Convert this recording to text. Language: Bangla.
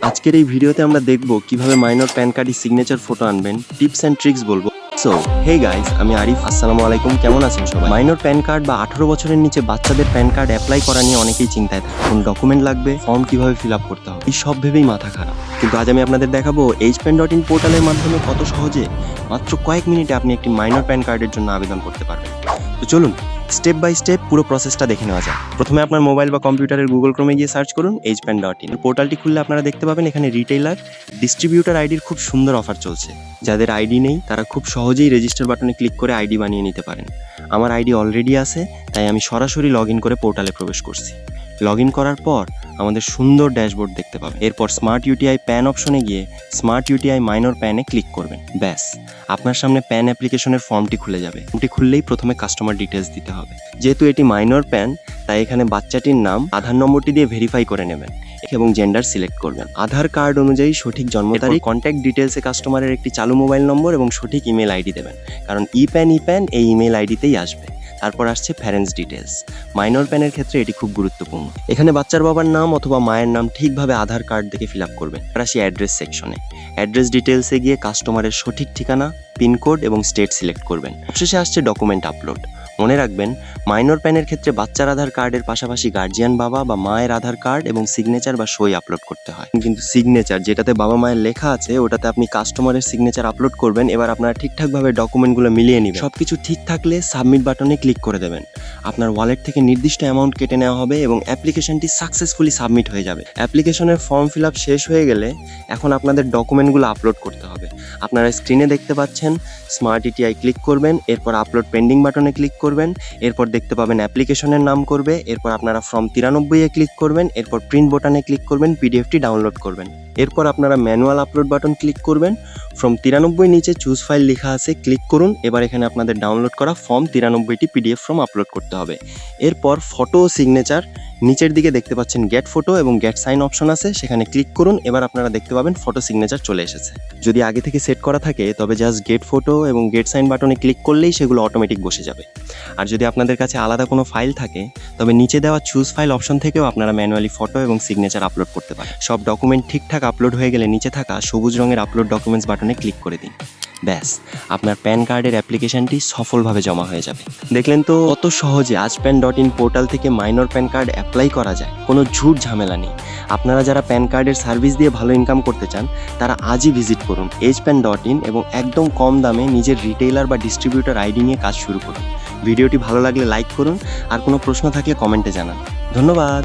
আজকের এই ভিডিওতে আমরা দেখব কিভাবে মাইনর প্যান কার্ডে সিগনেচার ফটো আনবেন, টিপস অ্যান্ড ট্রিক্স বলবো। সো হে গাইস, আমি আরিফ। আসসালামু আলাইকুম, কেমন আছেন সবাই? মাইনর প্যান কার্ড বা 18 বছরের নিচে বাচ্চাদের প্যান কার্ড অ্যাপ্লাই করা নিয়ে অনেকেই চিন্তায় থাকে। কোন ডকুমেন্ট লাগবে, ফর্ম কিভাবে ফিল আপ করতে হবে, এই সব ভেবেই মাথা খারাপ। কিন্তু আজ আমি আপনাদের দেখাবো hpen.in পোর্টালের মাধ্যমে কত সহজে মাত্র কয়েক মিনিটে আপনি একটি মাইনর প্যান কার্ডের জন্য আবেদন করতে পারবেন। তো চলুন স্টেপ বাই স্টেপ পুরো প্রসেসটা দেখে নেওয়া যাক। প্রথমে আপনার মোবাইল বা কম্পিউটারের গুগল ক্রোমে গিয়ে সার্চ করুন hpen.in। পোর্টালটি খুললে আপনারা দেখতে পাবেন এখানে রিটেইলার, ডিস্ট্রিবিউটার আইডির খুব সুন্দর অফার চলছে। যাদের আইডি নেই তারা খুব সহজেই রেজিস্টার বাটনে ক্লিক করে আইডি বানিয়ে নিতে পারেন। আমার আইডি অলরেডি আছে, তাই আমি সরাসরি লগ ইন করে পোর্টালে প্রবেশ করছি। লগ ইন করার পর আমাদের সুন্দর ড্যাশবোর্ড দেখতে পাবেন। এরপর স্মার্ট ইউটিআই প্যান অপশনে গিয়ে স্মার্ট ইউটিআই মাইনর প্যানে ক্লিক করবেন। ব্যাস, আপনার সামনে প্যান অ্যাপ্লিকেশনের ফর্মটি খুলে যাবে। ফর্মটি খুললেই প্রথমে কাস্টমার ডিটেলস দিতে হবে। যেহেতু এটি মাইনর প্যান, তাই এখানে বাচ্চাটির নাম, আধার নম্বরটি দিয়ে ভেরিফাই করে নেবেন এবং জেন্ডার সিলেক্ট করবেন। আধার কার্ড অনুযায়ী সঠিক জন্ম তারিখ, কন্ট্যাক্ট ডিটেলসে কাস্টমারের একটি চালু মোবাইল নম্বর এবং সঠিক ইমেল আইডি দেবেন, কারণ ইপ্যান এই ইমেল আইডিতেই আসবে। তারপর আসছে প্যারেন্টস ডিটেলস। মাইনর প্যানের ক্ষেত্রে এটি খুব গুরুত্বপূর্ণ। এখানে বাচ্চার বাবার নাম অথবা মায়ের নাম ঠিকভাবে আধার কার্ড দেখে ফিল আপ করবেন। এবার আসি অ্যাড্রেস সেকশনে। অ্যাড্রেস ডিটেলসে গিয়ে কাস্টমারের সঠিক ঠিকানা, পিনকোড এবং স্টেট সিলেক্ট করবেন। শেষে আসছে ডকুমেন্ট আপলোড। মনে রাখবেন, মাইনর প্যানের ক্ষেত্রে বাচ্চার আধার কার্ডের পাশাপাশি গার্জিয়ান বাবা বা মায়ের আধার কার্ড এবং সিগনেচার বা সই আপলোড করতে হয়। কিন্তু সিগনেচার যেটাতে বাবা মায়ের লেখা আছে, ওটাতে আপনি কাস্টমারের সিগনেচার আপলোড করবেন। এবার আপনারা ঠিকঠাকভাবে ডকুমেন্টগুলো মিলিয়ে নেবেন। সবকিছু ঠিক থাকলে সাবমিট বাটনে ক্লিক করে দেবেন। আপনার ওয়ালেট থেকে নির্দিষ্ট অ্যামাউন্ট কেটে নেওয়া হবে এবং অ্যাপ্লিকেশনটি সাকসেসফুলি সাবমিট হয়ে যাবে। অ্যাপ্লিকেশনের ফর্ম ফিল আপ শেষ হয়ে গেলে এখন আপনাদের ডকুমেন্টগুলো আপলোড করতে হবে। আপনারা স্ক্রিনে দেখতে পাচ্ছেন, স্মার্ট ইউটিআই ক্লিক করবেন, এরপর আপলোড পেন্ডিং বাটনে ক্লিক করবেন, এরপর দেখতে পাবেন অ্যাপ্লিকেশনের নাম করবে, এরপর আপনারা ফর্ম 93 ক্লিক করবেন, এরপর প্রিন্ট বাটনে ক্লিক করবেন, পিডিএফটি ডাউনলোড করবেন। এরপর আপনারা ম্যানুয়াল আপলোড বাটন ক্লিক করবেন। ফর্ম 93 নিচে চুজ ফাইল লেখা আছে, ক্লিক করুন। এবার এখানে আপনাদের ডাউনলোড করা ফর্ম 93টি পিডিএফ ফর্ম আপলোড করতে হবে। এরপর ফটো ও সিগনেচার, নিচের দিকে দেখতে পাচ্ছেন গেট ফটো এবং গেট সাইন অপশন আছে, সেখানে ক্লিক করুন। এবার আপনারা দেখতে পাবেন ফটো সিগনেচার চলে এসেছে। যদি আগে থেকে সেট করা থাকে তবে জাস্ট গেট ফটো এবং গেট সাইন বাটনে ক্লিক করলেই সেগুলো অটোমেটিক বসে যাবে। আর যদি আপনাদের কাছে আলাদা কোনো ফাইল থাকে তবে নিচে দেওয়া চুজ ফাইল অপশন থেকেও আপনারা ম্যানুয়ালি ফটো এবং সিগনেচার আপলোড করতে পারেন। সব ডকুমেন্ট ঠিকঠাক আপলোড হয়ে গেলে নিচে থাকা সবুজ রঙের আপলোড ডকুমেন্টস বাটনে ক্লিক করে দিন। ব্যাস, আপনার প্যান কার্ডের অ্যাপ্লিকেশনটি সফলভাবে জমা হয়ে যাবে। দেখলেন তো কত সহজে hpen.in পোর্টাল থেকে মাইনর প্যান কার্ড অ্যাপ্লাই করা যায়, কোনো ঝুট ঝামেলা নেই। আপনারা যারা প্যান কার্ডের সার্ভিস দিয়ে ভালো ইনকাম করতে চান তারা আজই ভিজিট করুন hpen.in এবং একদম কম দামে নিজের রিটেইলার বা ডিস্ট্রিবিউটর আইডি নিয়ে কাজ শুরু করুন। ভিডিওটি ভালো লাগলে লাইক করুন, আর কোনো প্রশ্ন থাকলে কমেন্টে জানান। ধন্যবাদ।